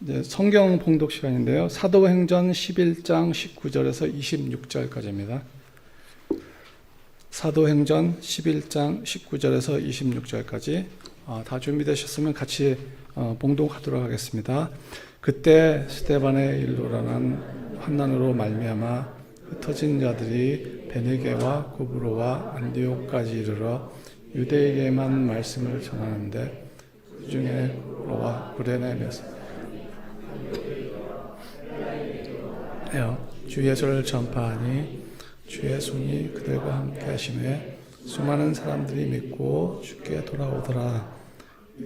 이제 성경 봉독 시간인데요. 사도행전 11장 19절에서 26절까지입니다. 사도행전 11장 19절에서 26절까지 다 준비되셨으면 같이 봉독하도록 하겠습니다. 그때 스데반의 일로 난 환난으로 말미암아 흩어진 자들이 베네게와 고브로와 안디옥까지 이르러 유대에게만 말씀을 전하는데 그 중에 고브로와 구레네에서 주 예수를 전파하니 주의 손이 그들과 함께 하심에 수많은 사람들이 믿고 주께 돌아오더라.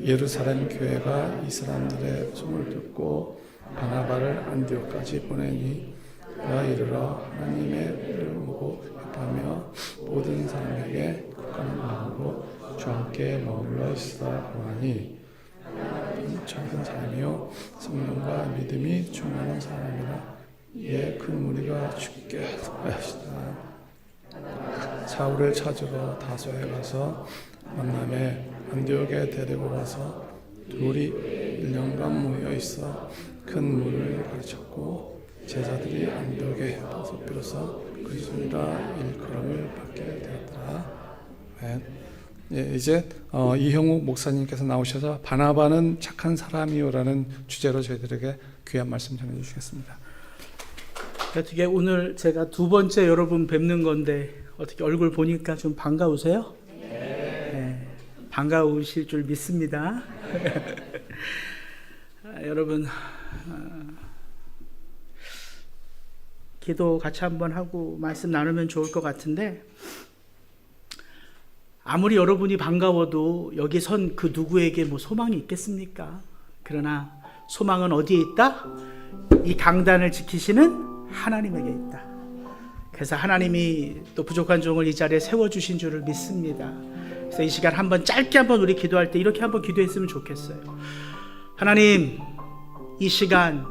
예루살렘 교회가 이 사람들의 소문을 듣고 바나바를 안디옥까지 보내니 그가 이르러 하나님의 일을 보고 협하며 모든 사람에게 국가는 마음으로 주와 함께 머물러 있으라 하니 작은 사람이요 성령과 믿음이 충만한 사람이라. 이에 큰 무리가 주께 하시다. 사울을 찾으러 다소에 가서 만남에 안디옥에 데리고 와서 둘이 1년간 모여 있어 큰 물을 가르쳤고 제자들이 안디옥에 다섯 비로소 그리스도라 일컬음을 받게 되었더라. 이제 이형욱 목사님께서 나오셔서 바나바는 착한 사람이요라는 주제로 저희들에게 귀한 말씀 전해주시겠습니다. 어떻게 오늘 제가 두 번째 여러분 뵙는 건데 어떻게 얼굴 보니까 좀 반가우세요? 네, 반가우실 줄 믿습니다. 여러분 기도 같이 한번 하고 말씀 나누면 좋을 것 같은데, 아무리 여러분이 반가워도 여기 선 그 누구에게 뭐 소망이 있겠습니까? 그러나 소망은 어디에 있다? 이 강단을 지키시는 하나님에게 있다. 그래서 하나님이 또 부족한 종을 이 자리에 세워주신 줄을 믿습니다. 그래서 이 시간 한번 짧게 한번 우리 기도할 때 이렇게 한번 기도했으면 좋겠어요. 하나님, 이 시간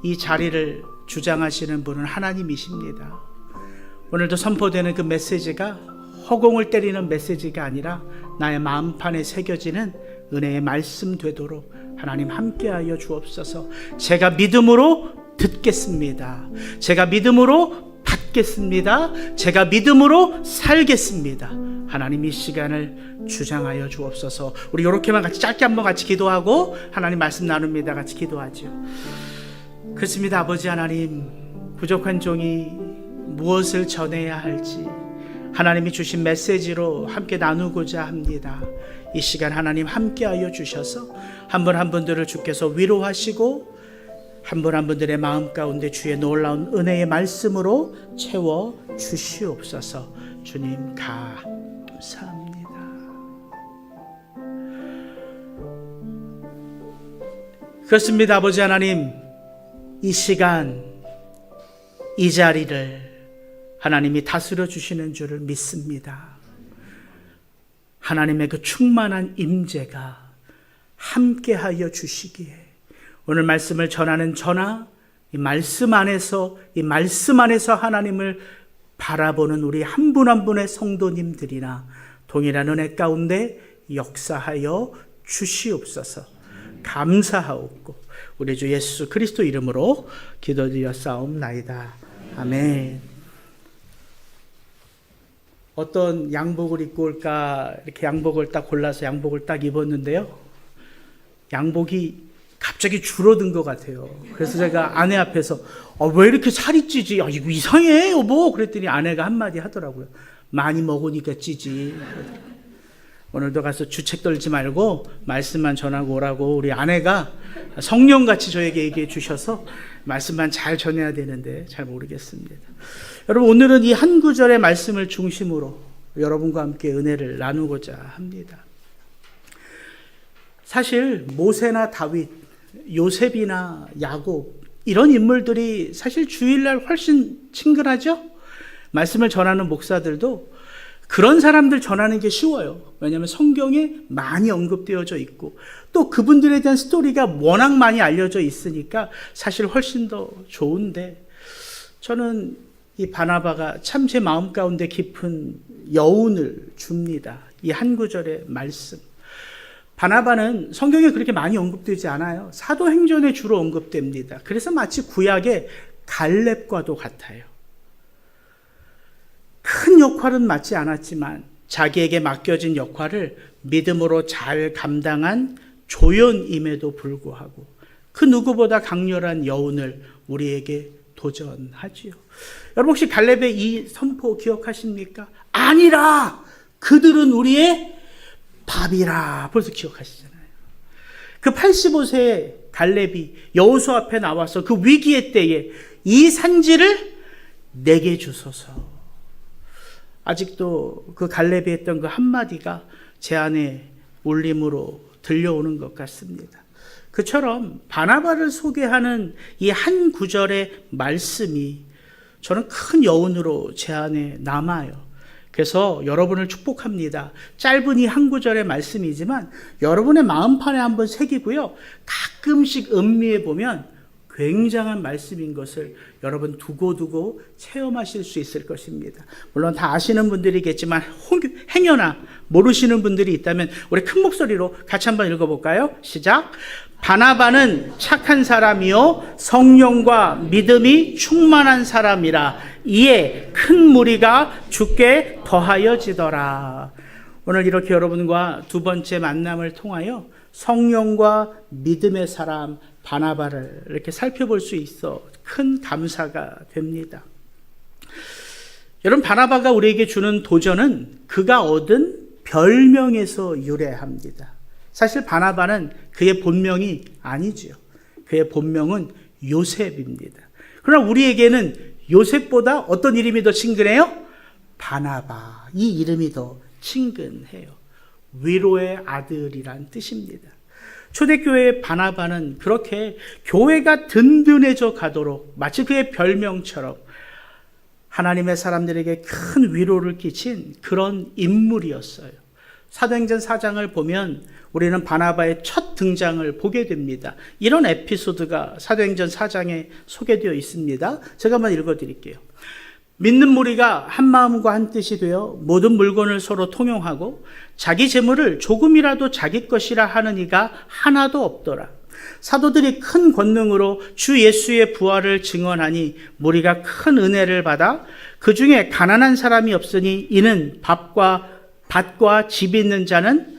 이 자리를 주장하시는 분은 하나님이십니다. 오늘도 선포되는 그 메시지가 허공을 때리는 메시지가 아니라 나의 마음판에 새겨지는 은혜의 말씀 되도록 하나님 함께하여 주옵소서. 제가 믿음으로 듣겠습니다. 제가 믿음으로 받겠습니다. 제가 믿음으로 살겠습니다. 하나님 이 시간을 주장하여 주옵소서. 우리 이렇게만 같이 짧게 한번 같이 기도하고 하나님 말씀 나눕니다. 같이 기도하죠. 그렇습니다. 아버지 하나님, 부족한 종이 무엇을 전해야 할지 하나님이 주신 메시지로 함께 나누고자 합니다. 이 시간 하나님 함께하여 주셔서 한 분 한 분들을 주께서 위로하시고 한 분 한 분들의 마음 가운데 주의 놀라운 은혜의 말씀으로 채워 주시옵소서. 주님 감사합니다. 그렇습니다. 아버지 하나님, 이 시간 이 자리를 하나님이 다스려 주시는 줄을 믿습니다. 하나님의 그 충만한 임재가 함께하여 주시기에 오늘 말씀을 전하는 저나 이 말씀 안에서 하나님을 바라보는 우리 한 분 한 분의 성도님들이나 동일한 은혜 가운데 역사하여 주시옵소서. 감사하옵고 우리 주 예수 그리스도 이름으로 기도드렸사옵나이다. 아멘. 어떤 양복을 입고 올까 이렇게 양복을 딱 골라서 양복을 딱 입었는데요, 양복이 갑자기 줄어든 것 같아요. 그래서 제가 아내 앞에서 왜 이렇게 살이 찌지? 이거 이상해 여보. 그랬더니 아내가 한마디 하더라고요. 많이 먹으니까 찌지. 오늘도 가서 주책 떨지 말고 말씀만 전하고 오라고 우리 아내가 성령같이 저에게 얘기해 주셔서 말씀만 잘 전해야 되는데 잘 모르겠습니다. 여러분, 오늘은 이 한 구절의 말씀을 중심으로 여러분과 함께 은혜를 나누고자 합니다. 사실 모세나 다윗, 요셉이나 야곱 이런 인물들이 사실 주일날 훨씬 친근하죠? 말씀을 전하는 목사들도 그런 사람들 전하는 게 쉬워요. 왜냐하면 성경에 많이 언급되어져 있고 또 그분들에 대한 스토리가 워낙 많이 알려져 있으니까 사실 훨씬 더 좋은데, 저는 이 바나바가 참 제 마음 가운데 깊은 여운을 줍니다. 이 한 구절의 말씀. 바나바는 성경에 그렇게 많이 언급되지 않아요. 사도행전에 주로 언급됩니다. 그래서 마치 구약의 갈렙과도 같아요. 큰 역할은 맡지 않았지만 자기에게 맡겨진 역할을 믿음으로 잘 감당한 조연임에도 불구하고 그 누구보다 강렬한 여운을 우리에게 도전하지요. 여러분 혹시 갈렙의 이 선포 기억하십니까? 아니라 그들은 우리의 밥이라. 벌써 기억하시잖아요. 그 85세의 갈렙이 여호수 앞에 나와서 그 위기의 때에 이 산지를 내게 주소서. 아직도 그 갈렙이 했던 그 한마디가 제 안에 울림으로 들려오는 것 같습니다. 그처럼 바나바를 소개하는 이 한 구절의 말씀이 저는 큰 여운으로 제 안에 남아요. 그래서 여러분을 축복합니다. 짧은 이 한 구절의 말씀이지만 여러분의 마음판에 한번 새기고요. 가끔씩 음미해 보면 굉장한 말씀인 것을 여러분 두고두고 체험하실 수 있을 것입니다. 물론 다 아시는 분들이겠지만 행여나 모르시는 분들이 있다면 우리 큰 목소리로 같이 한번 읽어볼까요? 시작. 바나바는 착한 사람이요 성령과 믿음이 충만한 사람이라 이에 큰 무리가 주께 더하여지더라. 오늘 이렇게 여러분과 두 번째 만남을 통하여 성령과 믿음의 사람 바나바를 이렇게 살펴볼 수 있어 큰 감사가 됩니다. 여러분 바나바가 우리에게 주는 도전은 그가 얻은 별명에서 유래합니다. 사실 바나바는 그의 본명이 아니지요. 그의 본명은 요셉입니다. 그러나 우리에게는 요셉보다 어떤 이름이 더 친근해요? 바나바. 이 이름이 더 친근해요. 위로의 아들이란 뜻입니다. 초대교회의 바나바는 그렇게 교회가 든든해져 가도록 마치 그의 별명처럼 하나님의 사람들에게 큰 위로를 끼친 그런 인물이었어요. 사도행전 4장을 보면 우리는 바나바의 첫 등장을 보게 됩니다. 이런 에피소드가 사도행전 4장에 소개되어 있습니다. 제가 한번 읽어드릴게요. 믿는 무리가 한 마음과 한 뜻이 되어 모든 물건을 서로 통용하고 자기 재물을 조금이라도 자기 것이라 하는 이가 하나도 없더라. 사도들이 큰 권능으로 주 예수의 부활을 증언하니 무리가 큰 은혜를 받아 그 중에 가난한 사람이 없으니 이는 밭과 집 있는 자는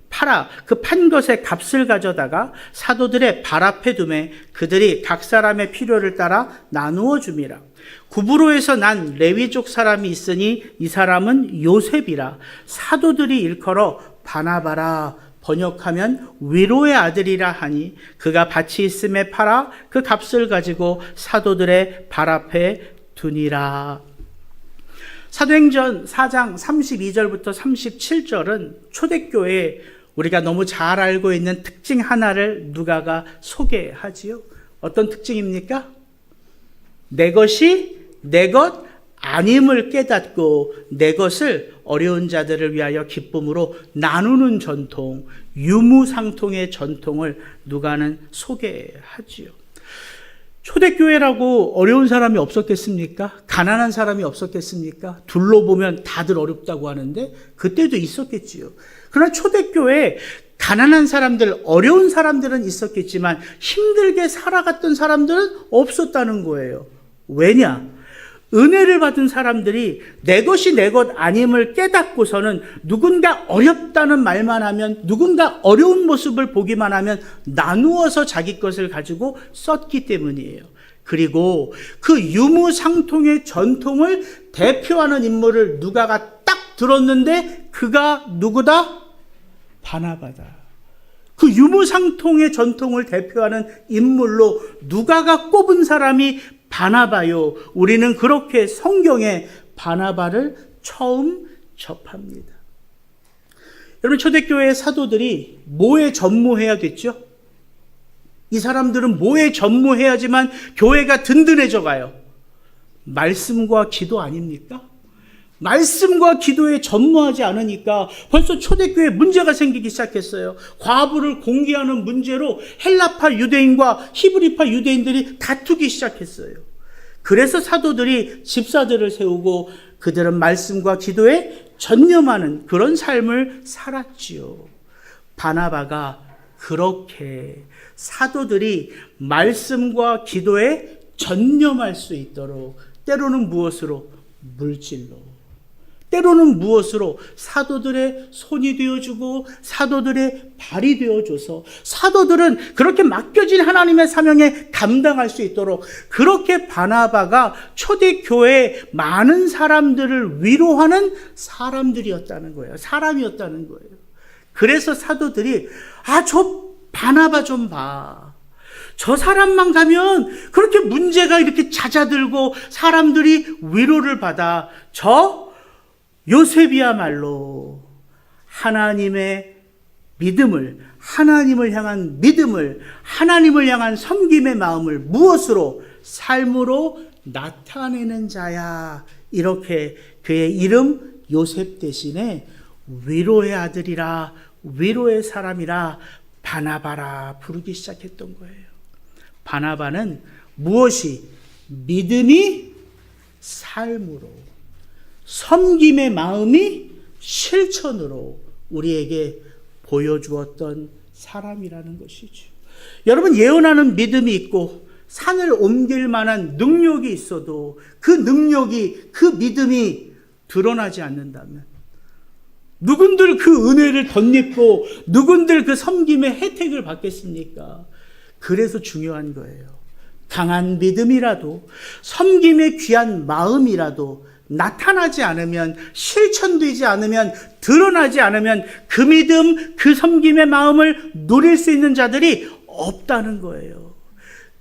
팔아 그 판 것의 값을 가져다가 사도들의 발 앞에 두매 그들이 각 사람의 필요를 따라 나누어 줌이라. 구브로에서 난 레위족 사람이 있으니 이 사람은 요셉이라. 사도들이 일컬어 바나바라 번역하면 위로의 아들이라 하니 그가 밭이 있음에 팔아 그 값을 가지고 사도들의 발 앞에 두니라. 사도행전 4장 32절부터 37절은 초대교회에 우리가 너무 잘 알고 있는 특징 하나를 누가가 소개하지요. 어떤 특징입니까? 내 것이 내 것 아님을 깨닫고 내 것을 어려운 자들을 위하여 기쁨으로 나누는 전통, 유무상통의 전통을 누가는 소개하지요. 초대교회라고 어려운 사람이 없었겠습니까? 가난한 사람이 없었겠습니까? 둘러보면 다들 어렵다고 하는데 그때도 있었겠지요. 그러나 초대교회에 가난한 사람들, 어려운 사람들은 있었겠지만 힘들게 살아갔던 사람들은 없었다는 거예요. 왜냐? 은혜를 받은 사람들이 내 것이 내 것 아님을 깨닫고서는 누군가 어렵다는 말만 하면, 누군가 어려운 모습을 보기만 하면 나누어서 자기 것을 가지고 썼기 때문이에요. 그리고 그 유무상통의 전통을 대표하는 인물을 누가가 딱 들었는데 그가 누구다? 바나바다. 그 유무상통의 전통을 대표하는 인물로 누가가 꼽은 사람이 바나바요. 우리는 그렇게 성경에 바나바를 처음 접합니다. 여러분, 초대교회의 사도들이 뭐에 전무해야겠죠? 이 사람들은 뭐에 전무해야지만 교회가 든든해져 가요? 말씀과 기도 아닙니까? 말씀과 기도에 전무하지 않으니까 벌써 초대교회에 문제가 생기기 시작했어요. 과부를 공개하는 문제로 헬라파 유대인과 히브리파 유대인들이 다투기 시작했어요. 그래서 사도들이 집사들을 세우고 그들은 말씀과 기도에 전념하는 그런 삶을 살았지요. 바나바가 그렇게 사도들이 말씀과 기도에 전념할 수 있도록 때로는 무엇으로? 물질로, 때로는 무엇으로? 사도들의 손이 되어주고 사도들의 발이 되어줘서 사도들은 그렇게 맡겨진 하나님의 사명에 감당할 수 있도록 그렇게 바나바가 초대교회에 많은 사람들을 위로하는 사람들이었다는 거예요. 사람이었다는 거예요. 그래서 사도들이 저 바나바 좀 봐. 저 사람만 가면 그렇게 문제가 이렇게 잦아들고 사람들이 위로를 받아. 저 요셉이야말로 하나님의 믿음을, 하나님을 향한 믿음을, 하나님을 향한 섬김의 마음을 무엇으로? 삶으로 나타내는 자야. 이렇게 그의 이름 요셉 대신에 위로의 아들이라, 위로의 사람이라 바나바라 부르기 시작했던 거예요. 바나바는 무엇이? 믿음이 삶으로, 섬김의 마음이 실천으로 우리에게 보여주었던 사람이라는 것이죠. 여러분, 예언하는 믿음이 있고 산을 옮길 만한 능력이 있어도 그 능력이, 그 믿음이 드러나지 않는다면 누군들 그 은혜를 덧입고 누군들 그 섬김의 혜택을 받겠습니까? 그래서 중요한 거예요. 강한 믿음이라도 섬김의 귀한 마음이라도 나타나지 않으면, 실천되지 않으면, 드러나지 않으면 그 믿음, 그 섬김의 마음을 누릴 수 있는 자들이 없다는 거예요.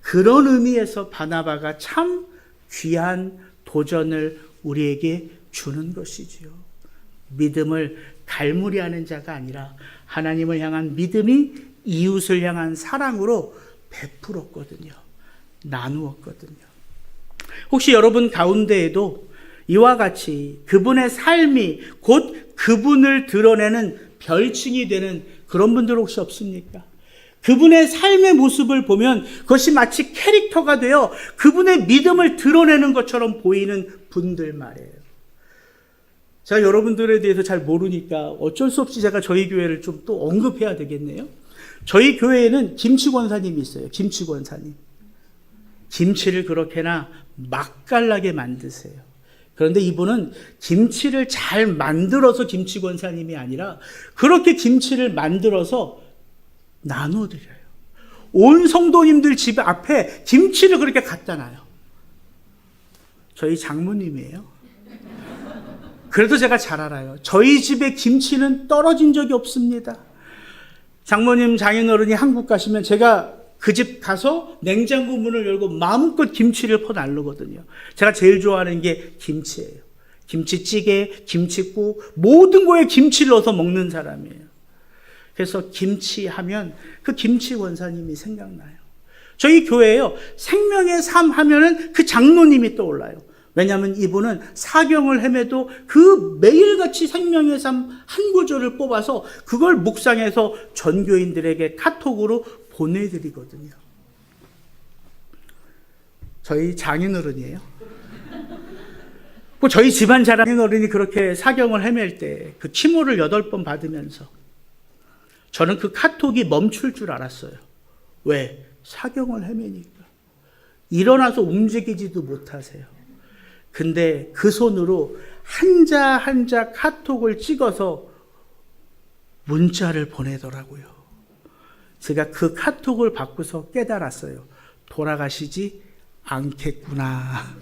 그런 의미에서 바나바가 참 귀한 도전을 우리에게 주는 것이지요. 믿음을 갈무리하는 자가 아니라 하나님을 향한 믿음이 이웃을 향한 사랑으로 베풀었거든요. 나누었거든요. 혹시 여러분 가운데에도 이와 같이 그분의 삶이 곧 그분을 드러내는 별칭이 되는 그런 분들 혹시 없습니까? 그분의 삶의 모습을 보면 그것이 마치 캐릭터가 되어 그분의 믿음을 드러내는 것처럼 보이는 분들 말이에요. 제가 여러분들에 대해서 잘 모르니까 어쩔 수 없이 제가 저희 교회를 좀 또 언급해야 되겠네요. 저희 교회에는 김치 권사님이 있어요. 김치 권사님. 김치를 그렇게나 맛깔나게 만드세요. 그런데 이분은 김치를 잘 만들어서 김치 권사님이 아니라 그렇게 김치를 만들어서 나눠드려요. 온 성도님들 집 앞에 김치를 그렇게 갖다 놔요. 저희 장모님이에요. 그래도 제가 잘 알아요. 저희 집에 김치는 떨어진 적이 없습니다. 장모님, 장인어른이 한국 가시면 제가 그 집 가서 냉장고 문을 열고 마음껏 김치를 퍼 나르거든요. 제가 제일 좋아하는 게 김치예요. 김치찌개, 김치국, 모든 거에 김치를 넣어서 먹는 사람이에요. 그래서 김치 하면 그 김치 원사님이 생각나요. 저희 교회에요, 생명의 삶 하면은 그 장로님이 떠올라요. 왜냐하면 이분은 사경을 헤매도 그 매일같이 생명의 삶 한 구절을 뽑아서 그걸 묵상해서 전교인들에게 카톡으로 보내드리거든요. 저희 장인어른이에요. 저희 집안 장인어른이 그렇게 사경을 헤맬 때 그 키모를 8번 받으면서 저는 그 카톡이 멈출 줄 알았어요. 왜? 사경을 헤매니까. 일어나서 움직이지도 못하세요. 근데 그 손으로 한자 한자 카톡을 찍어서 문자를 보내더라고요. 제가 그 카톡을 받고서 깨달았어요. 돌아가시지 않겠구나.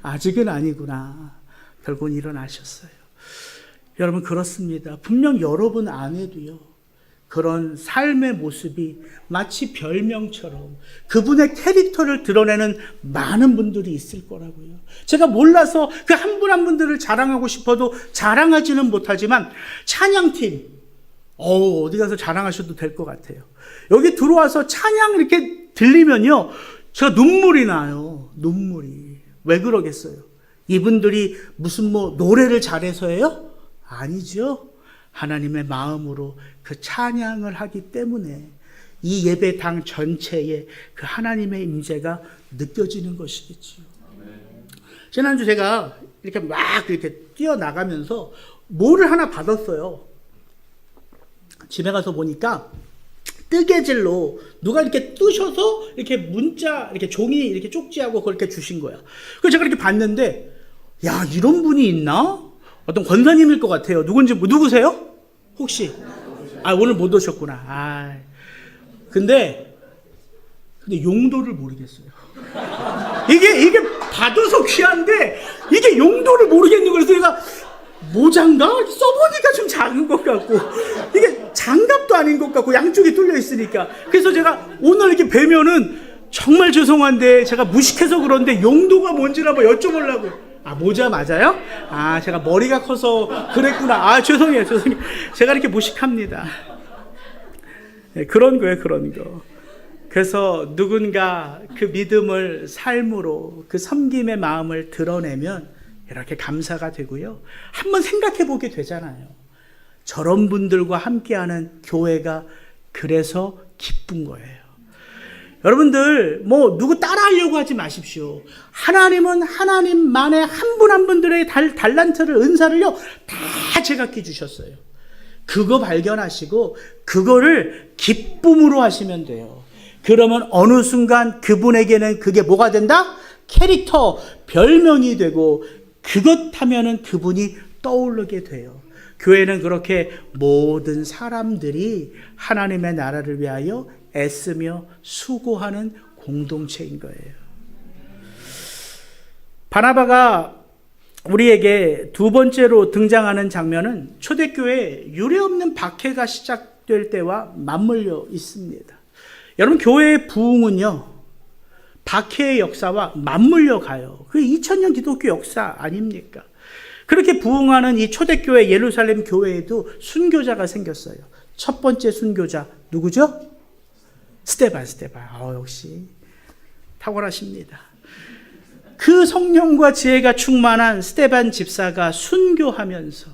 아직은 아니구나. 결국은 일어나셨어요. 여러분, 그렇습니다. 분명 여러분 안에도요, 그런 삶의 모습이 마치 별명처럼 그분의 캐릭터를 드러내는 많은 분들이 있을 거라고요. 제가 몰라서 그 한 분 한 분들을 자랑하고 싶어도 자랑하지는 못하지만 찬양팀, 어디 가서 자랑하셔도 될 것 같아요. 여기 들어와서 찬양 이렇게 들리면요, 제가 눈물이 나요. 눈물이. 왜 그러겠어요? 이분들이 무슨 노래를 잘해서예요? 아니죠. 하나님의 마음으로 그 찬양을 하기 때문에 이 예배당 전체에 그 하나님의 임재가 느껴지는 것이겠지요. 지난주 제가 이렇게 막 이렇게 뛰어나가면서 뭐를 하나 받았어요. 집에 가서 보니까 뜨개질로 누가 이렇게 뜨셔서 이렇게 문자, 이렇게 종이 이렇게 쪽지하고 그렇게 주신 거야. 그래서 제가 이렇게 봤는데, 야, 이런 분이 있나? 어떤 권사님일 것 같아요. 누군지, 누구세요? 혹시? 오늘 못 오셨구나. 근데 용도를 모르겠어요. 이게 받아서 귀한데, 이게 용도를 모르겠는 거라서 제가 모자인가? 써보니까 좀 작은 것 같고, 이게 장갑도 아닌 것 같고, 양쪽이 뚫려 있으니까. 그래서 제가 오늘 이렇게 뵈면은 정말 죄송한데, 제가 무식해서 그런데 용도가 뭔지를 한번 여쭤보려고. 모자 맞아요? 제가 머리가 커서 그랬구나. 죄송해요. 제가 이렇게 무식합니다. 네, 그런 거예요, 그런 거. 그래서 누군가 그 믿음을 삶으로 그 섬김의 마음을 드러내면 이렇게 감사가 되고요. 한번 생각해 보게 되잖아요. 저런 분들과 함께하는 교회가 그래서 기쁜 거예요. 여러분들 누구 따라하려고 하지 마십시오. 하나님은 하나님만의 한 분 한 분들의 달란트를, 은사를요 다 제각기 주셨어요. 그거 발견하시고 그거를 기쁨으로 하시면 돼요. 그러면 어느 순간 그분에게는 그게 뭐가 된다? 캐릭터, 별명이 되고, 그것 하면은 그분이 떠오르게 돼요. 교회는 그렇게 모든 사람들이 하나님의 나라를 위하여 애쓰며 수고하는 공동체인 거예요. 바나바가 우리에게 두 번째로 등장하는 장면은 초대교회 유례없는 박해가 시작될 때와 맞물려 있습니다. 여러분, 교회의 부흥은요, 박해의 역사와 맞물려 가요. 그게 2000년 기독교 역사 아닙니까? 그렇게 부흥하는 이 초대교회 예루살렘 교회에도 순교자가 생겼어요. 첫 번째 순교자 누구죠? 스데반. 역시 탁월하십니다. 그 성령과 지혜가 충만한 스데반 집사가 순교하면서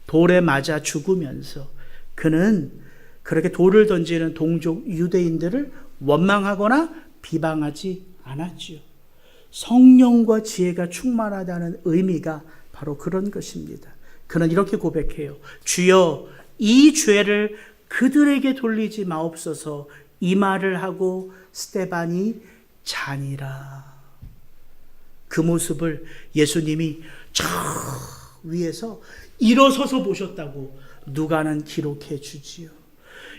돌에 맞아 죽으면서 그는 그렇게 돌을 던지는 동족 유대인들을 원망하거나 비방하지 않았지요. 성령과 지혜가 충만하다는 의미가 바로 그런 것입니다. 그는 이렇게 고백해요. 주여, 이 죄를 그들에게 돌리지 마옵소서. 이 말을 하고 스데반이 자니라. 그 모습을 예수님이 저 위에서 일어서서 보셨다고 누가는 기록해 주지요.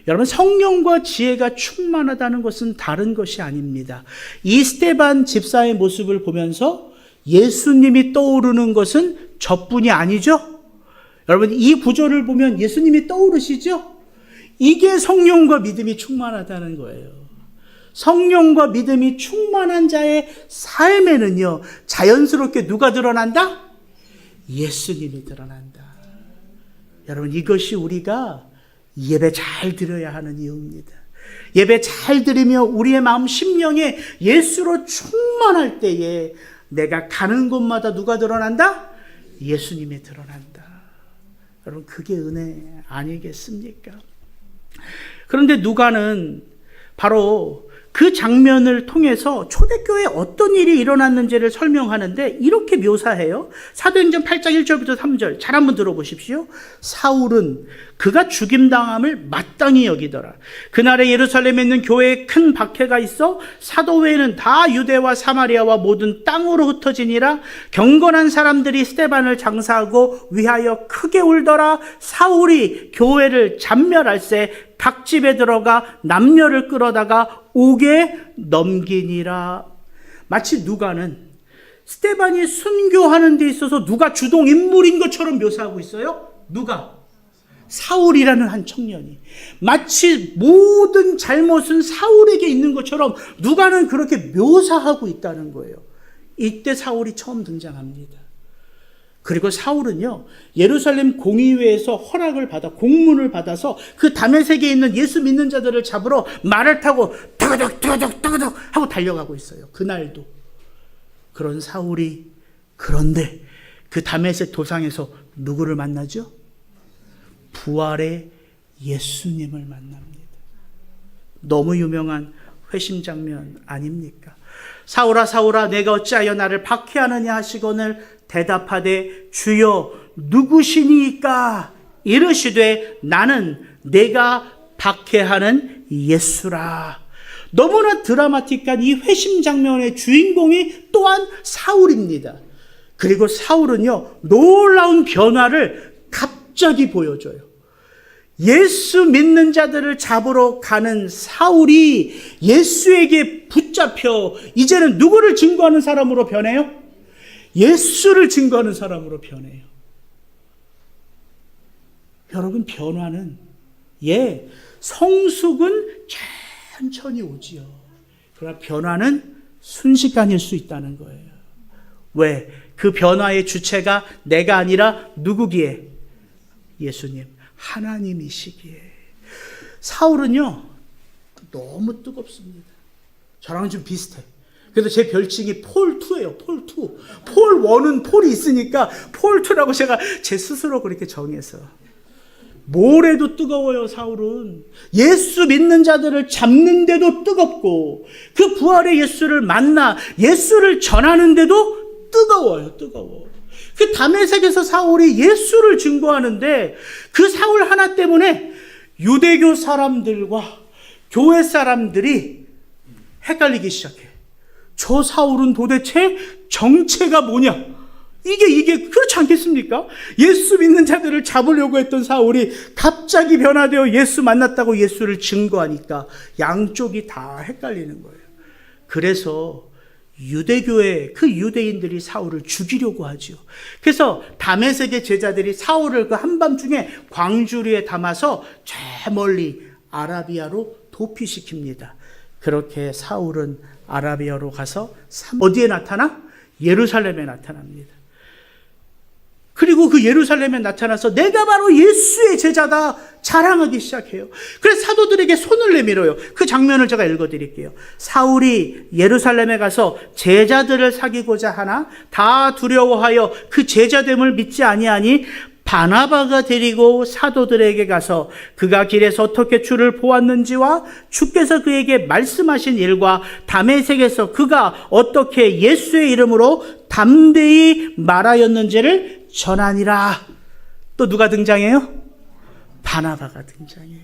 여러분, 성령과 지혜가 충만하다는 것은 다른 것이 아닙니다. 이 스데반 집사의 모습을 보면서 예수님이 떠오르는 것은 저뿐이 아니죠. 여러분, 이 구절을 보면 예수님이 떠오르시죠? 이게 성령과 믿음이 충만하다는 거예요. 성령과 믿음이 충만한 자의 삶에는요, 자연스럽게 누가 드러난다? 예수님이 드러난다. 여러분, 이것이 우리가 예배 잘 드려야 하는 이유입니다. 예배 잘 드리며 우리의 마음 심령에 예수로 충만할 때에 내가 가는 곳마다 누가 드러난다? 예수님이 드러난다. 여러분, 그게 은혜 아니겠습니까? 그런데 누가는 바로 그 장면을 통해서 초대교회에 어떤 일이 일어났는지를 설명하는데 이렇게 묘사해요. 사도행전 8장 1절부터 3절 잘 한번 들어보십시오. 사울은 그가 죽임당함을 마땅히 여기더라. 그날에 예루살렘에 있는 교회에 큰 박해가 있어 사도회는 다 유대와 사마리아와 모든 땅으로 흩어지니라. 경건한 사람들이 스데반을 장사하고 위하여 크게 울더라. 사울이 교회를 잔멸할새 각 집에 들어가 남녀를 끌어다가 옥에 넘기니라. 마치 누가는 스데반이 순교하는 데 있어서 누가 주동 인물인 것처럼 묘사하고 있어요. 누가? 사울이라는 한 청년이. 마치 모든 잘못은 사울에게 있는 것처럼 누가는 그렇게 묘사하고 있다는 거예요. 이때 사울이 처음 등장합니다. 그리고 사울은요, 예루살렘 공의회에서 허락을 받아 공문을 받아서 그 다메섹에 있는 예수 믿는 자들을 잡으러 말을 타고 따가닥 하고 달려가고 있어요. 그날도. 그런 사울이 그런데 그 다메섹 도상에서 누구를 만나죠? 부활의 예수님을 만납니다. 너무 유명한 회심 장면 아닙니까? 사울아 사울아 내가 어찌하여 나를 박해하느냐 하시거늘 대답하되 주여 누구시니까? 이르시되 나는 내가 박해하는 예수라. 너무나 드라마틱한 이 회심 장면의 주인공이 또한 사울입니다. 그리고 사울은요, 놀라운 변화를 갑자기 보여줘요. 예수 믿는 자들을 잡으러 가는 사울이 예수에게 붙잡혀 이제는 누구를 증거하는 사람으로 변해요? 예수를 증거하는 사람으로 변해요. 여러분, 변화는 성숙은 천천히 오지요. 그러나 변화는 순식간일 수 있다는 거예요. 왜? 그 변화의 주체가 내가 아니라 누구기에? 예수님, 하나님이시기에. 사울은요, 너무 뜨겁습니다. 저랑은 좀 비슷해. 그래서 제 별칭이 폴2예요. 폴2. 폴1은 폴이 있으니까 폴2라고 제가 제 스스로 그렇게 정해서. 모래도 뜨거워요. 사울은 예수 믿는 자들을 잡는데도 뜨겁고, 그 부활의 예수를 만나 예수를 전하는데도 뜨거워요. 뜨거워. 그 다메섹에서 사울이 예수를 증거하는데 그 사울 하나 때문에 유대교 사람들과 교회 사람들이 헷갈리기 시작해. 저 사울은 도대체 정체가 뭐냐? 이게 그렇지 않겠습니까? 예수 믿는 자들을 잡으려고 했던 사울이 갑자기 변화되어 예수 만났다고 예수를 증거하니까 양쪽이 다 헷갈리는 거예요. 그래서 유대교의 그 유대인들이 사울을 죽이려고 하죠. 그래서 다메섹의 제자들이 사울을 그 한밤중에 광주리에 담아서 저 멀리 아라비아로 도피시킵니다. 그렇게 사울은 아라비아로 가서 어디에 나타나? 예루살렘에 나타납니다. 그리고 그 예루살렘에 나타나서 내가 바로 예수의 제자다 자랑하기 시작해요. 그래서 사도들에게 손을 내밀어요. 그 장면을 제가 읽어드릴게요. 사울이 예루살렘에 가서 제자들을 사귀고자 하나 다 두려워하여 그 제자됨을 믿지 아니하니 바나바가 데리고 사도들에게 가서 그가 길에서 어떻게 주를 보았는지와 주께서 그에게 말씀하신 일과 다메섹에서 그가 어떻게 예수의 이름으로 담대히 말하였는지를 전하니라. 또 누가 등장해요? 바나바가 등장해요.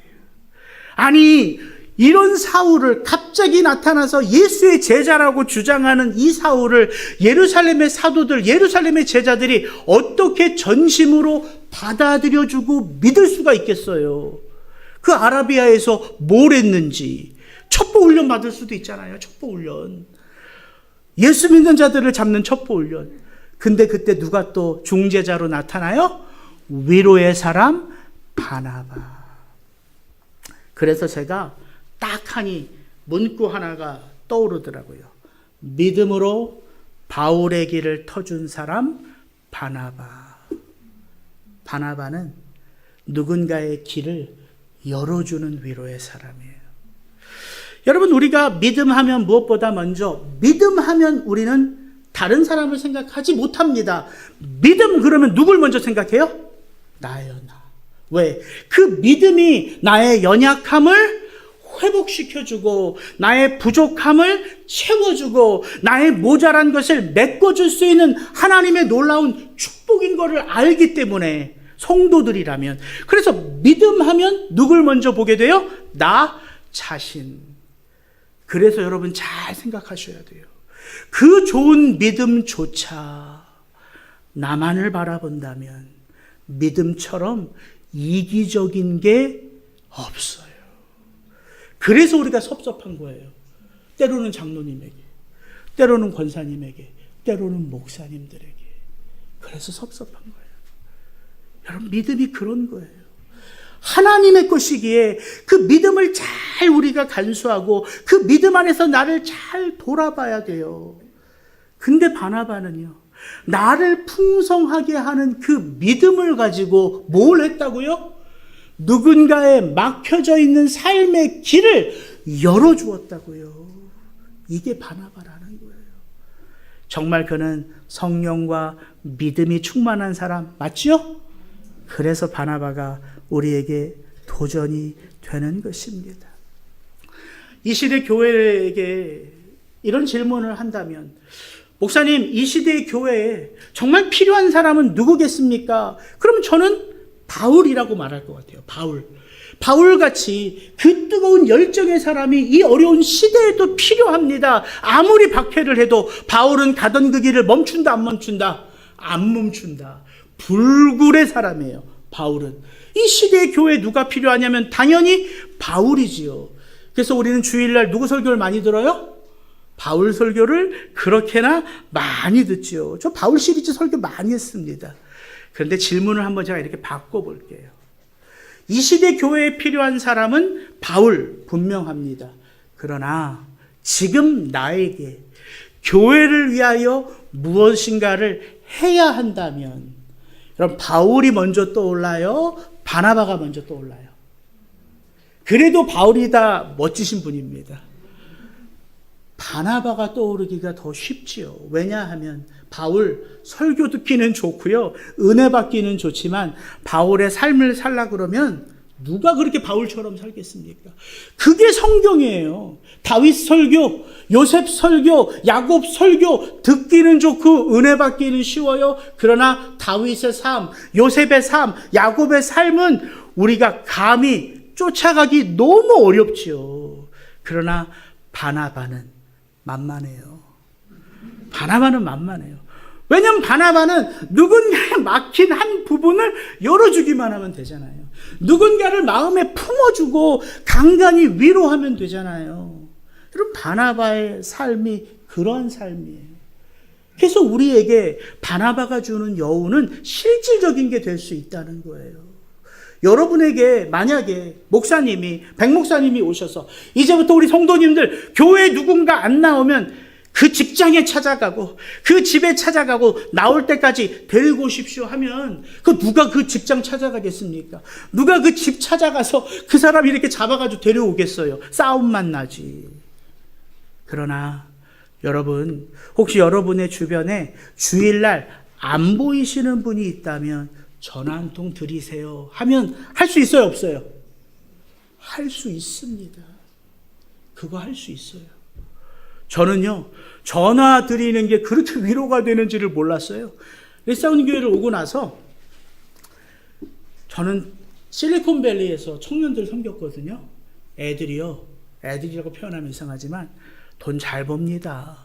아니, 이런 사울을 갑자기 나타나서 예수의 제자라고 주장하는 이 사울을 예루살렘의 사도들, 예루살렘의 제자들이 어떻게 전심으로 받아들여주고 믿을 수가 있겠어요? 그 아라비아에서 뭘 했는지. 첩보훈련 받을 수도 있잖아요. 첩보훈련. 예수 믿는 자들을 잡는 첩보훈련. 근데 그때 누가 또 중재자로 나타나요? 위로의 사람 바나바. 그래서 제가 딱 하니 문구 하나가 떠오르더라고요. 믿음으로 바울의 길을 터준 사람 바나바. 바나바는 누군가의 길을 열어주는 위로의 사람이에요. 여러분, 우리가 믿음하면 무엇보다 먼저 믿음하면 우리는 다른 사람을 생각하지 못합니다. 믿음 그러면 누굴 먼저 생각해요? 나예요, 나. 왜? 그 믿음이 나의 연약함을 회복시켜주고 나의 부족함을 채워주고 나의 모자란 것을 메꿔줄 수 있는 하나님의 놀라운 축복인 것을 알기 때문에 성도들이라면. 그래서 믿음하면 누굴 먼저 보게 돼요? 나 자신. 그래서 여러분 잘 생각하셔야 돼요. 그 좋은 믿음조차 나만을 바라본다면 믿음처럼 이기적인 게 없어요. 그래서 우리가 섭섭한 거예요. 때로는 장로님에게, 때로는 권사님에게, 때로는 목사님들에게. 그래서 섭섭한 거예요. 여러분, 믿음이 그런 거예요. 하나님의 것이기에 그 믿음을 잘 우리가 간수하고 그 믿음 안에서 나를 잘 돌아봐야 돼요. 근데 바나바는요, 나를 풍성하게 하는 그 믿음을 가지고 뭘 했다고요? 누군가의 막혀져 있는 삶의 길을 열어주었다고요. 이게 바나바라는 거예요. 정말 그는 성령과 믿음이 충만한 사람 맞죠? 그래서 바나바가 우리에게 도전이 되는 것입니다. 이 시대 교회에게 이런 질문을 한다면, 목사님, 이 시대의 교회에 정말 필요한 사람은 누구겠습니까? 그럼 저는 바울이라고 말할 것 같아요. 바울. 바울같이 그 뜨거운 열정의 사람이 이 어려운 시대에도 필요합니다. 아무리 박해를 해도 바울은 가던 그 길을 멈춘다 안 멈춘다? 안 멈춘다. 불굴의 사람이에요. 바울은. 이 시대의 교회에 누가 필요하냐면 당연히 바울이지요. 그래서 우리는 주일날 누구 설교를 많이 들어요? 바울 설교를 그렇게나 많이 듣지요. 저 바울 시리즈 설교 많이 했습니다. 그런데 질문을 한번 제가 이렇게 바꿔볼게요. 이 시대 교회에 필요한 사람은 바울 분명합니다. 그러나 지금 나에게 교회를 위하여 무엇인가를 해야 한다면 여러분 바울이 먼저 떠올라요? 바나바가 먼저 떠올라요? 그래도 바울이 다 멋지신 분입니다. 바나바가 떠오르기가 더 쉽지요. 왜냐하면 바울 설교 듣기는 좋고요. 은혜 받기는 좋지만 바울의 삶을 살라 그러면 누가 그렇게 바울처럼 살겠습니까? 그게 성경이에요. 다윗 설교, 요셉 설교, 야곱 설교 듣기는 좋고 은혜 받기는 쉬워요. 그러나 다윗의 삶, 요셉의 삶, 야곱의 삶은 우리가 감히 쫓아가기 너무 어렵지요. 그러나 바나바는 만만해요. 바나바는 만만해요. 왜냐하면 바나바는 누군가에 막힌 한 부분을 열어주기만 하면 되잖아요. 누군가를 마음에 품어주고 간간히 위로하면 되잖아요. 여러분 바나바의 삶이 그런 삶이에요. 그래서 우리에게 바나바가 주는 여운은 실질적인 게 될 수 있다는 거예요. 여러분에게 만약에 목사님이 백 목사님이 오셔서 이제부터 우리 성도님들 교회에 누군가 안 나오면 그 직장에 찾아가고 그 집에 찾아가고 나올 때까지 데리고 오십시오 하면 그 누가 그 직장 찾아가겠습니까? 누가 그 집 찾아가서 그 사람 이렇게 잡아가지고 데려오겠어요? 싸움만 나지. 그러나 여러분 혹시 여러분의 주변에 주일날 안 보이시는 분이 있다면 전화 한 통 드리세요 하면 할 수 있어요 없어요? 할 수 있습니다. 그거 할 수 있어요. 저는요 전화 드리는 게 그렇게 위로가 되는지를 몰랐어요. 리사운교회를 오고 나서 저는 실리콘밸리에서 청년들 섬겼거든요. 애들이라고 표현하면 이상하지만 돈 잘 법니다.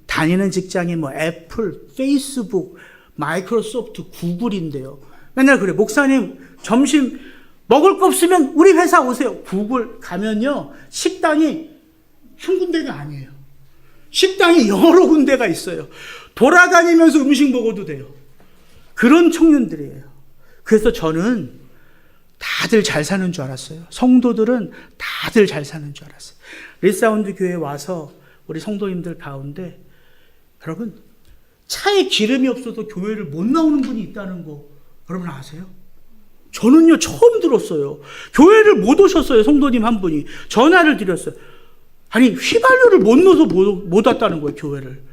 다니는 직장이 뭐 애플, 페이스북, 마이크로소프트, 구글인데요. 맨날 그래. 목사님 점심 먹을 거 없으면 우리 회사 오세요. 구글 가면요 식당이 한 군데가 아니에요. 식당이 여러 군데가 있어요. 돌아다니면서 음식 먹어도 돼요. 그런 청년들이에요. 그래서 저는 다들 잘 사는 줄 알았어요. 성도들은 다들 잘 사는 줄 알았어요. 리사운드 교회에 와서 우리 성도님들 가운데 여러분 차에 기름이 없어도 교회를 못 나오는 분이 있다는 거 여러분 아세요? 저는요 처음 들었어요. 교회를 못 오셨어요. 성도님 한 분이 전화를 드렸어요. 아니 휘발유를 못 넣어서 못 왔다는 거예요. 교회를.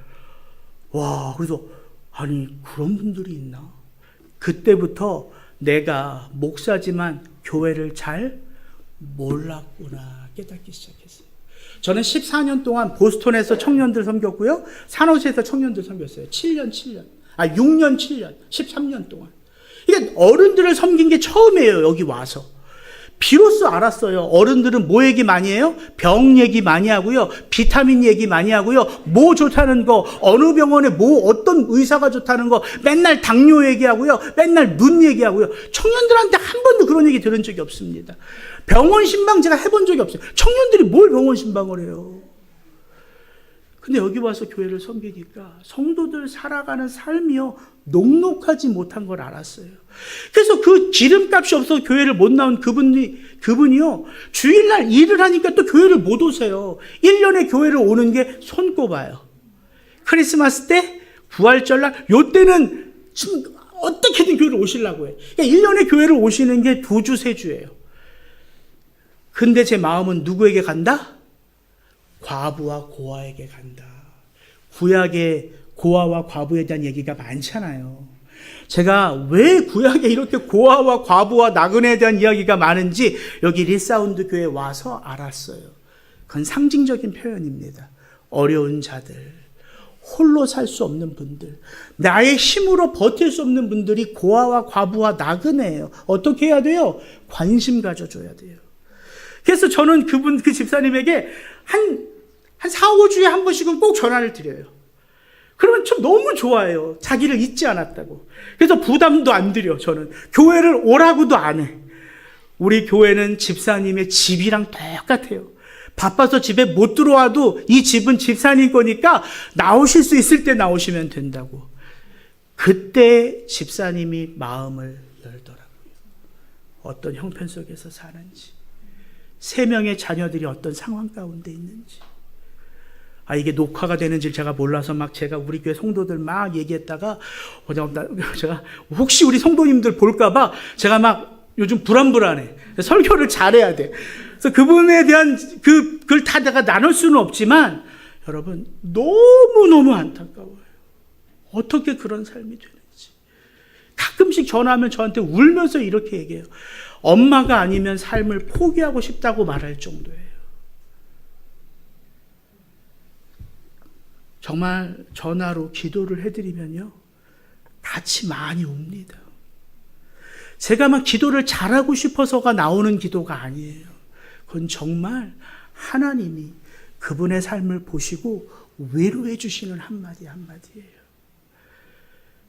와 그래서 아니 그런 분들이 있나. 그때부터 내가 목사지만 교회를 잘 몰랐구나 깨닫기 시작했어요. 저는 14년 동안 보스턴에서 청년들 섬겼고요. 산호세에서 청년들 섬겼어요. 6년 7년 13년 동안. 그러니까 어른들을 섬긴 게 처음이에요. 여기 와서. 비로소 알았어요. 어른들은 뭐 얘기 많이 해요? 병 얘기 많이 하고요. 비타민 얘기 많이 하고요. 뭐 좋다는 거, 어느 병원에 뭐 어떤 의사가 좋다는 거, 맨날 당뇨 얘기하고요. 맨날 눈 얘기하고요. 청년들한테 한 번도 그런 얘기 들은 적이 없습니다. 병원 신방 제가 해본 적이 없어요. 청년들이 뭘 병원 신방을 해요? 근데 여기 와서 교회를 섬기니까 성도들 살아가는 삶이요 녹록하지 못한 걸 알았어요. 그래서 그 기름값이 없어서 교회를 못 나온 그분이요 주일날 일을 하니까 또 교회를 못 오세요. 1년에 교회를 오는 게 손꼽아요. 크리스마스 때, 부활절날, 요때는 어떻게든 교회를 오시려고 해요. 그러니까 1년에 교회를 오시는 게 2주, 3주예요. 근데 제 마음은 누구에게 간다? 과부와 고아에게 간다. 구약의 고아와 과부에 대한 얘기가 많잖아요. 제가 왜 구약에 이렇게 고아와 과부와 나그네에 대한 이야기가 많은지 여기 리사운드 교회에 와서 알았어요. 그건 상징적인 표현입니다. 어려운 자들, 홀로 살 수 없는 분들, 나의 힘으로 버틸 수 없는 분들이 고아와 과부와 나그네예요. 어떻게 해야 돼요? 관심 가져줘야 돼요. 그래서 저는 그 집사님에게 한 4, 5주에 한 번씩은 꼭 전화를 드려요. 그러면 참 너무 좋아해요. 자기를 잊지 않았다고. 그래서 부담도 안 드려, 저는. 교회를 오라고도 안 해. 우리 교회는 집사님의 집이랑 똑같아요. 바빠서 집에 못 들어와도 이 집은 집사님 거니까 나오실 수 있을 때 나오시면 된다고. 그때 집사님이 마음을 열더라고요. 어떤 형편 속에서 사는지, 3명의 자녀들이 어떤 상황 가운데 있는지. 이게 녹화가 되는지 제가 몰라서 막 제가 우리 교회 성도들 막 얘기했다가 제가 혹시 우리 성도님들 볼까봐 제가 막 요즘 불안해. 설교를 잘해야 돼. 그래서 그분에 대한 그걸 다 내가 나눌 수는 없지만 여러분 너무너무 안타까워요. 어떻게 그런 삶이 되는지. 가끔씩 전화하면 저한테 울면서 이렇게 얘기해요. 엄마가 아니면 삶을 포기하고 싶다고 말할 정도예요. 정말 전화로 기도를 해드리면요, 같이 많이 웁니다. 제가 막 기도를 잘하고 싶어서가 나오는 기도가 아니에요. 그건 정말 하나님이 그분의 삶을 보시고 위로해 주시는 한마디 한마디예요.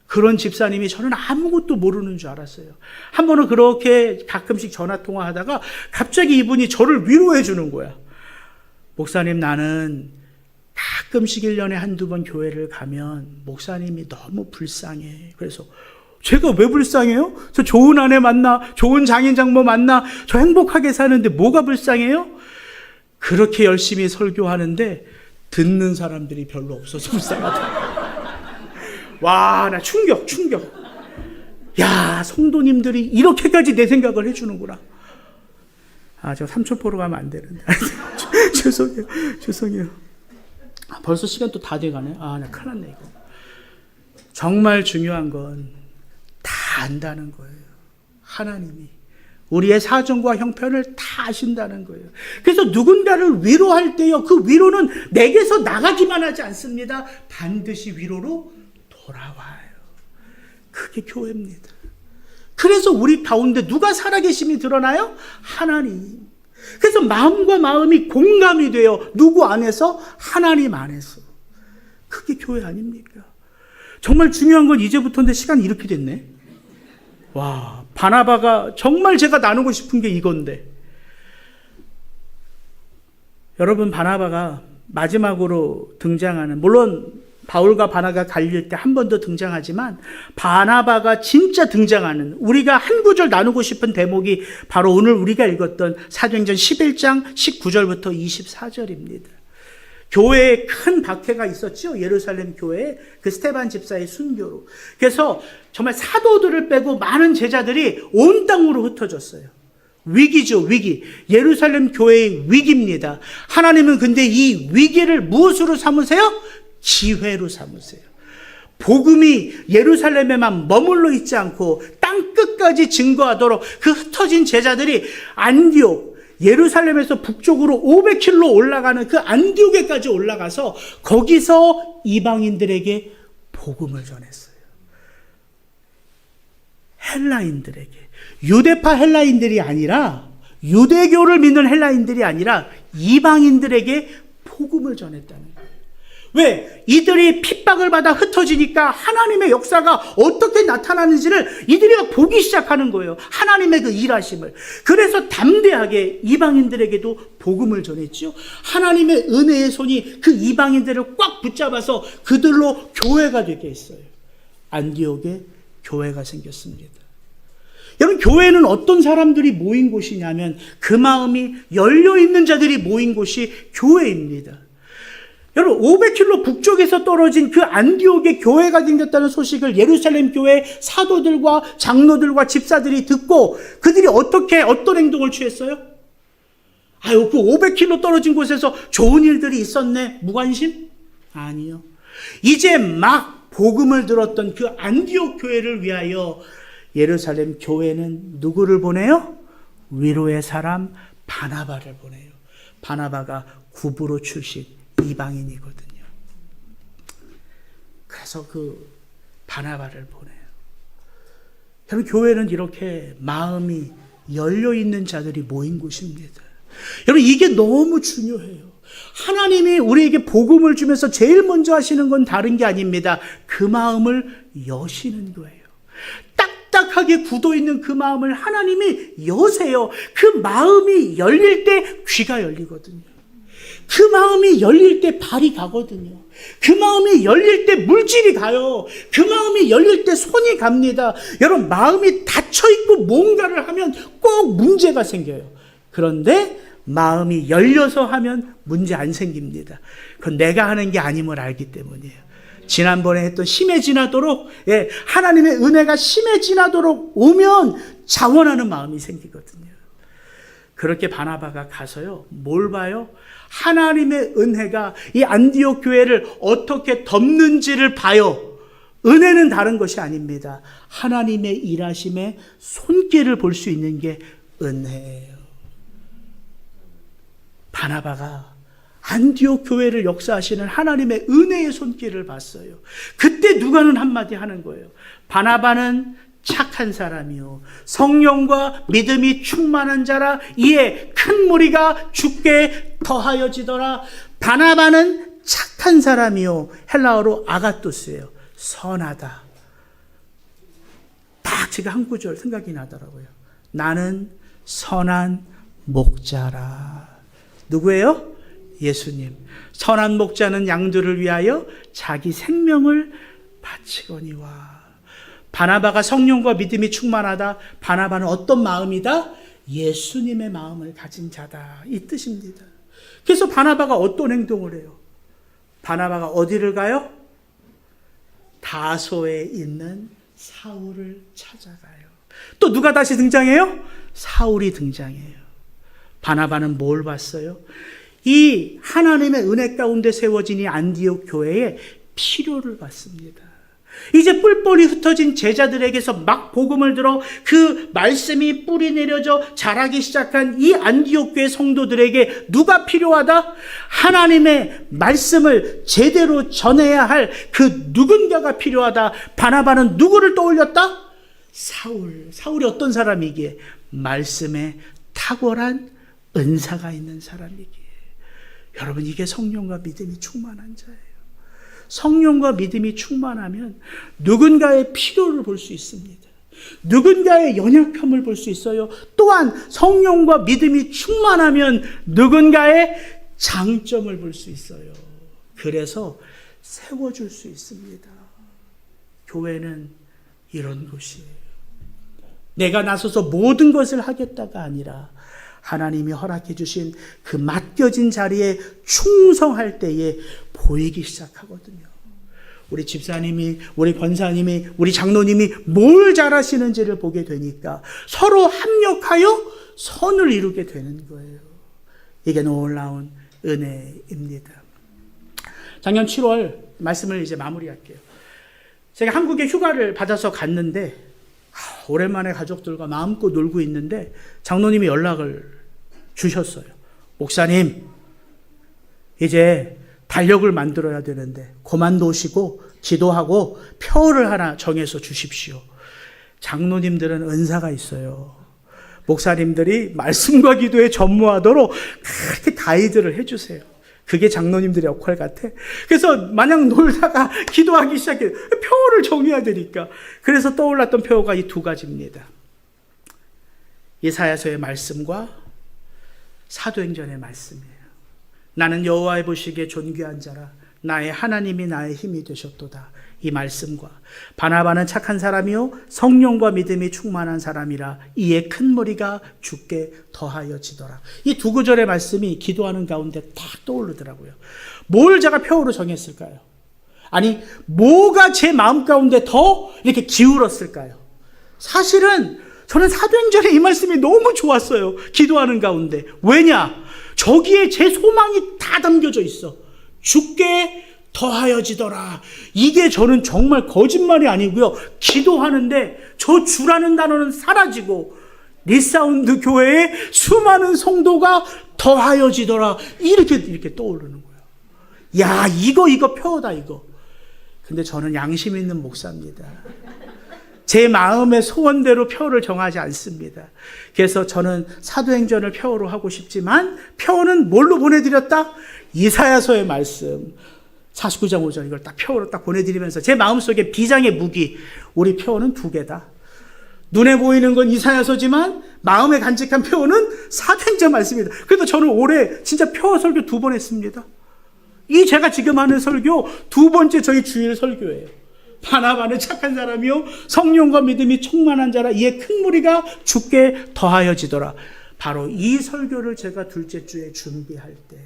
그런 집사님이 저는 아무것도 모르는 줄 알았어요. 한 번은 그렇게 가끔씩 전화통화하다가 갑자기 이분이 저를 위로해 주는 거야. 목사님, 나는 가끔씩 1년에 한두 번 교회를 가면 목사님이 너무 불쌍해. 그래서 제가 왜 불쌍해요? 저 좋은 아내 만나, 좋은 장인 장모 만나, 저 행복하게 사는데 뭐가 불쌍해요? 그렇게 열심히 설교하는데 듣는 사람들이 별로 없어서 불쌍하다. 와, 나 충격. 야, 성도님들이 이렇게까지 내 생각을 해주는구나. 저 삼촌 보러 가면 안 되는데. 죄송해요. 벌써 시간 또 다 돼가네. 나 큰일 났네, 이거. 정말 중요한 건 다 안다는 거예요. 하나님이. 우리의 사정과 형편을 다 아신다는 거예요. 그래서 누군가를 위로할 때요, 그 위로는 내게서 나가기만 하지 않습니다. 반드시 위로로 돌아와요. 그게 교회입니다. 그래서 우리 가운데 누가 살아계심이 드러나요? 하나님. 그래서 마음과 마음이 공감이 돼요. 누구 안에서? 하나님 안에서. 그게 교회 아닙니까? 정말 중요한 건 이제부터인데 시간이 이렇게 됐네. 와, 바나바가 정말 제가 나누고 싶은 게 이건데. 여러분, 바나바가 마지막으로 등장하는, 물론 바울과 바나가 갈릴 때 한 번 더 등장하지만 바나바가 진짜 등장하는, 우리가 한 구절 나누고 싶은 대목이 바로 오늘 우리가 읽었던 사도행전 11장 19절부터 24절입니다. 교회에 큰 박해가 있었죠. 예루살렘 교회에 그 스데반 집사의 순교로. 그래서 정말 사도들을 빼고 많은 제자들이 온 땅으로 흩어졌어요. 위기죠, 위기. 예루살렘 교회의 위기입니다. 하나님은 근데 이 위기를 무엇으로 삼으세요? 기회로 삼으세요. 복음이 예루살렘에만 머물러 있지 않고 땅 끝까지 증거하도록 그 흩어진 제자들이 안디옥, 예루살렘에서 북쪽으로 500km 올라가는 그 안디옥에까지 올라가서 거기서 이방인들에게 복음을 전했어요. 헬라인들에게. 유대파 헬라인들이 아니라, 유대교를 믿는 헬라인들이 아니라 이방인들에게 복음을 전했다는 거예요. 왜? 이들이 핍박을 받아 흩어지니까 하나님의 역사가 어떻게 나타나는지를 이들이 보기 시작하는 거예요. 하나님의 그 일하심을. 그래서 담대하게 이방인들에게도 복음을 전했죠. 하나님의 은혜의 손이 그 이방인들을 꽉 붙잡아서 그들로 교회가 되게 했어요. 안디옥에 교회가 생겼습니다. 여러분, 교회는 어떤 사람들이 모인 곳이냐면 그 마음이 열려있는 자들이 모인 곳이 교회입니다. 여러분, 500km 북쪽에서 떨어진 그 안디옥에 교회가 생겼다는 소식을 예루살렘 교회 사도들과 장로들과 집사들이 듣고 그들이 어떤 행동을 취했어요? 그 500km 떨어진 곳에서 좋은 일들이 있었네. 무관심? 아니요. 이제 막 복음을 들었던 그 안디옥 교회를 위하여 예루살렘 교회는 누구를 보내요? 위로의 사람 바나바를 보내요. 바나바가 구브로 출신 이방인이거든요. 가서 그 바나바를 보내요. 여러분, 교회는 이렇게 마음이 열려있는 자들이 모인 곳입니다. 여러분, 이게 너무 중요해요. 하나님이 우리에게 복음을 주면서 제일 먼저 하시는 건 다른 게 아닙니다. 그 마음을 여시는 거예요. 딱딱하게 굳어있는 그 마음을 하나님이 여세요. 그 마음이 열릴 때 귀가 열리거든요. 그 마음이 열릴 때 발이 가거든요. 그 마음이 열릴 때 물질이 가요. 그 마음이 열릴 때 손이 갑니다. 여러분, 마음이 닫혀있고 뭔가를 하면 꼭 문제가 생겨요. 그런데 마음이 열려서 하면 문제 안 생깁니다. 그건 내가 하는 게 아님을 알기 때문이에요. 지난번에 했던 심해지나도록, 하나님의 은혜가 심해지나도록 오면 자원하는 마음이 생기거든요. 그렇게 바나바가 가서요, 뭘 봐요? 하나님의 은혜가 이 안디옥 교회를 어떻게 덮는지를 봐요. 은혜는 다른 것이 아닙니다. 하나님의 일하심의 손길을 볼 수 있는 게 은혜예요. 바나바가 안디옥 교회를 역사하시는 하나님의 은혜의 손길을 봤어요. 그때 누가는 한마디 하는 거예요. 바나바는 착한 사람이요, 성령과 믿음이 충만한 자라. 이에 큰 무리가 주께 더하여지더라. 바나바는 착한 사람이요, 헬라어로 아가토스예요. 선하다. 딱 제가 한 구절 생각이 나더라고요. 나는 선한 목자라. 누구예요? 예수님. 선한 목자는 양들을 위하여 자기 생명을 바치거니와. 바나바가 성령과 믿음이 충만하다. 바나바는 어떤 마음이다? 예수님의 마음을 가진 자다, 이 뜻입니다. 그래서 바나바가 어떤 행동을 해요? 바나바가 어디를 가요? 다소에 있는 사울을 찾아가요. 또 누가 다시 등장해요? 사울이 등장해요. 바나바는 뭘 봤어요? 이 하나님의 은혜 가운데 세워진 이 안디옥 교회의 필요를 봤습니다. 이제 뿔뿔이 흩어진 제자들에게서 막 복음을 들어 그 말씀이 뿌리 내려져 자라기 시작한 이 안디옥 교회 성도들에게 누가 필요하다? 하나님의 말씀을 제대로 전해야 할 그 누군가가 필요하다. 바나바는 누구를 떠올렸다? 사울. 사울이 어떤 사람이기에? 말씀에 탁월한 은사가 있는 사람이기에. 여러분, 이게 성령과 믿음이 충만한 자예요. 성령과 믿음이 충만하면 누군가의 필요를 볼 수 있습니다. 누군가의 연약함을 볼 수 있어요. 또한 성령과 믿음이 충만하면 누군가의 장점을 볼 수 있어요. 그래서 세워줄 수 있습니다. 교회는 이런 곳이에요. 내가 나서서 모든 것을 하겠다가 아니라 하나님이 허락해 주신 그 맡겨진 자리에 충성할 때에 보이기 시작하거든요. 우리 집사님이, 우리 권사님이, 우리 장로님이 뭘 잘하시는지를 보게 되니까 서로 합력하여 선을 이루게 되는 거예요. 이게 놀라운 은혜입니다. 작년 7월 말씀을 이제 마무리할게요. 제가 한국에 휴가를 받아서 갔는데 오랜만에 가족들과 마음껏 놀고 있는데 장로님이 연락을 주셨어요. 목사님, 이제 달력을 만들어야 되는데 그만두시고 기도하고 표를 하나 정해서 주십시오. 장로님들은 은사가 있어요. 목사님들이 말씀과 기도에 전무하도록 그렇게 가이드를 해주세요. 그게 장로님들의 역할 같아. 그래서 마냥 놀다가 기도하기 시작해요. 표를 정해야 되니까. 그래서 떠올랐던 표가 이 두 가지입니다. 예사야서의 말씀과 사도행전의 말씀이에요. 나는 여호와의 보시기에 존귀한 자라. 나의 하나님이 나의 힘이 되셨도다. 이 말씀과 바나바는 착한 사람이요 성령과 믿음이 충만한 사람이라. 이에 큰 무리가 주께 더하여지더라. 이 두 구절의 말씀이 기도하는 가운데 딱 떠오르더라고요. 뭘 제가 표로 정했을까요? 아니, 뭐가 제 마음 가운데 더 이렇게 기울었을까요? 사실은 저는 사도행전의 이 말씀이 너무 좋았어요. 기도하는 가운데. 왜냐? 저기에 제 소망이 다 담겨져 있어. 주께 더하여지더라. 이게 저는 정말 거짓말이 아니고요. 기도하는데 저 주라는 단어는 사라지고 리사운드 교회에 수많은 성도가 더하여지더라. 이렇게 떠오르는 거예요. 야, 이거 표다, 이거. 근데 저는 양심 있는 목사입니다. 제 마음의 소원대로 표를 정하지 않습니다. 그래서 저는 사도행전을 표로 하고 싶지만 표는 뭘로 보내드렸다? 이사야서의 말씀 49장 5절 이걸 딱 표로 딱 보내드리면서 제 마음속에 비장의 무기, 우리 표는 두 개다. 눈에 보이는 건 이사야서지만 마음에 간직한 표는 사도행전 말씀입니다. 그래서 저는 올해 진짜 표 설교 2번 했습니다. 이 제가 지금 하는 설교 2번째 저희 주일 설교예요. 바나바는 착한 사람이요 성령과 믿음이 충만한 자라 이에 큰 무리가 죽게 더하여지더라. 바로 이 설교를 제가 둘째 주에 준비할 때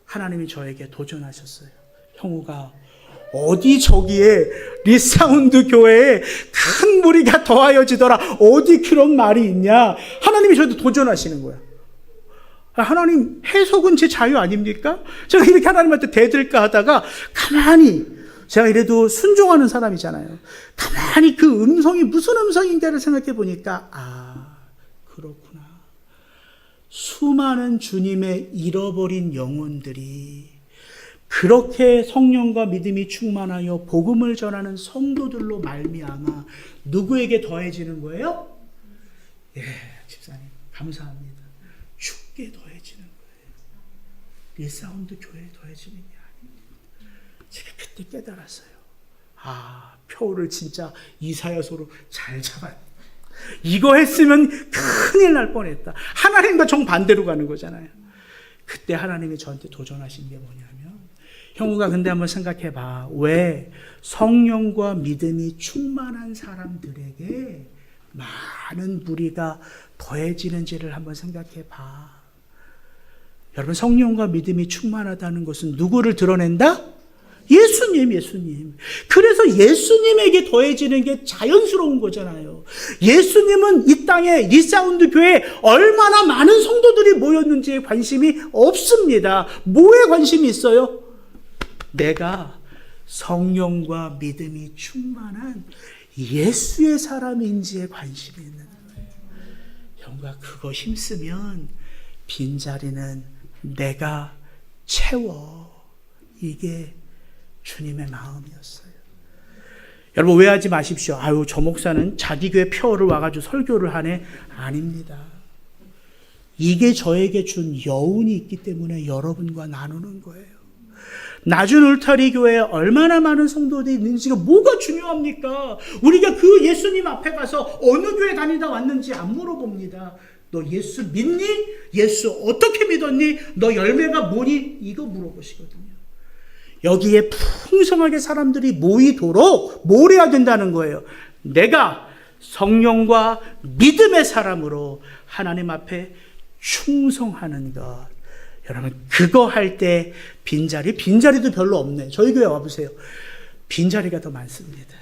하나님이 저에게 도전하셨어요. 형우가 어디 저기에 리사운드 교회에 큰 무리가 더하여지더라. 어디 그런 말이 있냐. 하나님이 저한테 도전하시는 거야. 하나님 해석은 제 자유 아닙니까? 제가 이렇게 하나님한테 대들까 하다가 가만히 제가 이래도 순종하는 사람이잖아요. 가만히 그 음성이 무슨 음성인가를 생각해 보니까 그렇구나. 수많은 주님의 잃어버린 영혼들이 그렇게 성령과 믿음이 충만하여 복음을 전하는 성도들로 말미암아 누구에게 더해지는 거예요? 예, 집사님 감사합니다. 죽게 더해지는 거예요. 리사운드 교회에 더해지는 게 아닙니다. 제가 그때 깨달았어요. 표를 진짜 이사야서로 잘 잡아요. 이거 했으면 큰일 날 뻔했다. 하나님과 정반대로 가는 거잖아요. 그때 하나님이 저한테 도전하신 게 뭐냐면 형우가 근데 한번 생각해 봐. 왜 성령과 믿음이 충만한 사람들에게 많은 무리가 더해지는지를 한번 생각해 봐. 여러분 성령과 믿음이 충만하다는 것은 누구를 드러낸다? 예수님. 그래서 예수님에게 더해지는 게 자연스러운 거잖아요. 예수님은 이 땅에 리사운드 교회에 얼마나 많은 성도들이 모였는지에 관심이 없습니다. 뭐에 관심이 있어요? 내가 성령과 믿음이 충만한 예수의 사람인지에 관심이 있는 거예요. 형과 그거 힘쓰면 빈자리는 내가 채워. 이게 주님의 마음이었어요. 여러분 오해하지 마십시오. 저 목사는 자기 교회 표어를 와가지고 설교를 하네. 아닙니다. 이게 저에게 준 여운이 있기 때문에 여러분과 나누는 거예요. 나준 울타리 교회에 얼마나 많은 성도들이 있는지가 뭐가 중요합니까? 우리가 그 예수님 앞에 가서 어느 교회 다니다 왔는지 안 물어봅니다. 너 예수 믿니? 예수 어떻게 믿었니? 너 열매가 뭐니? 이거 물어보시거든요. 여기에 풍성하게 사람들이 모이도록 뭘 해야 된다는 거예요. 내가 성령과 믿음의 사람으로 하나님 앞에 충성하는 것. 여러분 그거 할 때 빈자리도 별로 없네. 저희 교회 와보세요. 빈자리가 더 많습니다.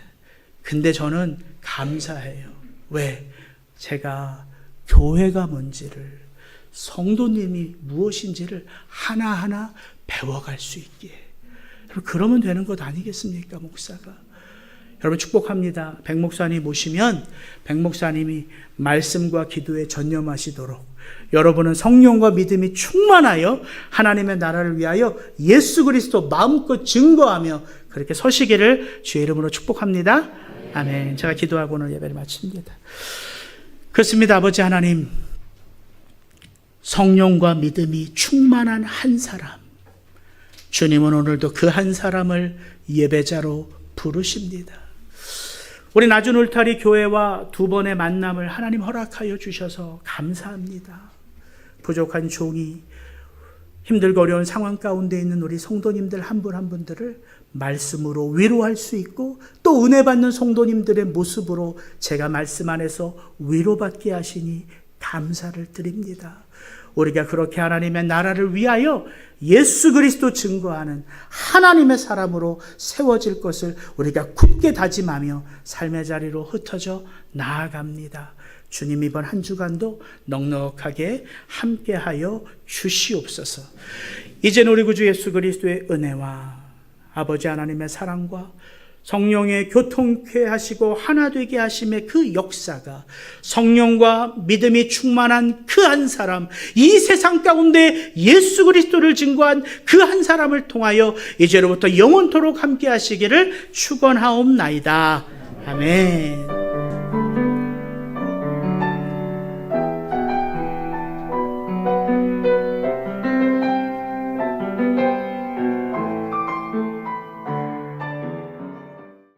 근데 저는 감사해요. 왜? 제가 교회가 뭔지를 성도님이 무엇인지를 하나하나 배워갈 수 있게. 그러면 되는 것 아니겠습니까, 목사가? 여러분 축복합니다. 백 목사님 모시면 백 목사님이 말씀과 기도에 전념하시도록 여러분은 성령과 믿음이 충만하여 하나님의 나라를 위하여 예수 그리스도 마음껏 증거하며 그렇게 서시기를 주의 이름으로 축복합니다. 아멘. 제가 기도하고 오늘 예배를 마칩니다. 그렇습니다. 아버지 하나님, 성령과 믿음이 충만한 한 사람, 주님은 오늘도 그 한 사람을 예배자로 부르십니다. 우리 나준 울타리 교회와 2번의 만남을 하나님 허락하여 주셔서 감사합니다. 부족한 종이 힘들고 어려운 상황 가운데 있는 우리 성도님들 한 분 한 분들을 말씀으로 위로할 수 있고 또 은혜 받는 성도님들의 모습으로 제가 말씀 안에서 위로받게 하시니 감사를 드립니다. 우리가 그렇게 하나님의 나라를 위하여 예수 그리스도 증거하는 하나님의 사람으로 세워질 것을 우리가 굳게 다짐하며 삶의 자리로 흩어져 나아갑니다. 주님 이번 한 주간도 넉넉하게 함께하여 주시옵소서. 이제는 우리 구주 예수 그리스도의 은혜와 아버지 하나님의 사랑과 성령의 교통케 하시고 하나 되게 하심의 그 역사가 성령과 믿음이 충만한 그 한 사람, 이 세상 가운데 예수 그리스도를 증거한 그 한 사람을 통하여 이제로부터 영원토록 함께 하시기를 축원하옵나이다. 아멘.